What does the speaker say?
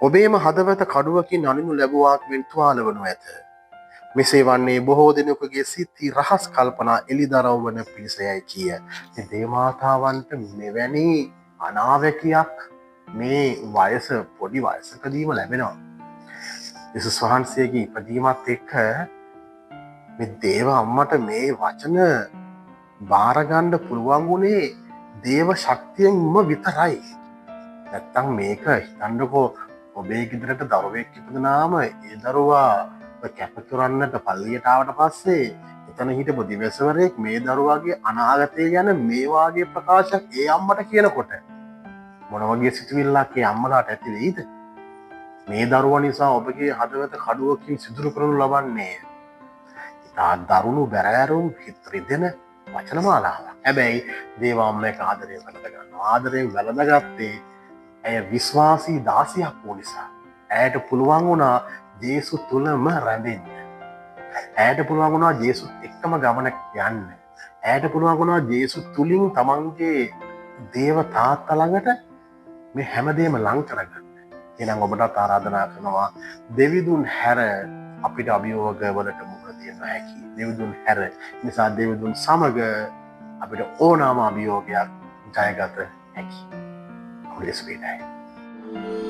ඔබේම හදවත කඩුවකින් අනිනු ලැබුවාක් මෙන් තුවාල වනු ඇත. මෙසේ වන්නේ බොහෝ දෙනෙකුගේ සිත්ති රහස් කල්පනා එළිදරව් වන පිණිසයයි කිය. දේවමාතාවන්ට මෙවැනි අනාවැකියක් මේ වයස පොඩි වයසකදීම ලැබෙනවා. යේසුස් වහන්සේගේ ඉපදීමත් එක්ක මේ දේව අම්මට මේ වචන බාරගන්න පුළුවන් වුණේ දේව ශක්තියෙන්ම විතරයි. නැත්තම් මේක හිතන්නකෝ ඔබේ ගෙදරට දරුවෙක් ඉපදුනාම ඒ දරුවා කැප කරන්නට පල්ලියට ආවට පස්සේ එතන හිටපු දිවැසිවරයෙක් මේ දරුවාගේ අනාගතය ගැන මේ වාගේ ප්‍රකාශයක් ඒ අම්මට කියනකොට මොන වගේ සිතුවිල්ලක් ඒ අම්මලාට ඇති වෙයිද? මේ දරුවා නිසා ඔබගේ හදවත කඩුවකින් සිදුරු කරනු ලබන්නේ ඉතා දරුණු බැරෑරුම් හිත රිදෙන වචනමාලාවක්. හැබැයි දේව අම්ම එක ආදරයෙන් වැළඳගන්නවා. ආදරයෙන් වැළඳගත්තේ ඇය විශ්වාසී දාසියක් වූ නිසා. ඇයට පුළුවන් වුණා ජේසු තුළම රැඳෙන්න. ඇයට පුළුවන් වුණා ජේසුත් එක්කම ගමන යන්න. ඇයට පුළුවන් වුණා ජේසු තුලින් තමන්ගේ දේව තාත්තා ළඟට මේ හැමදේම ලං කරගන්න. එහෙනම් ඔබටත් ආරාධනා කරනවා දෙවිදුන් හැර අපිට අභියෝග වලට මුහුණ දෙන්න හැකි. දෙවිදුන් හැර නිසා දෙවිදුන් සමග අපිට ඕනෑම අභියෝගයක් ජයගත හැකි. Holy Spirit.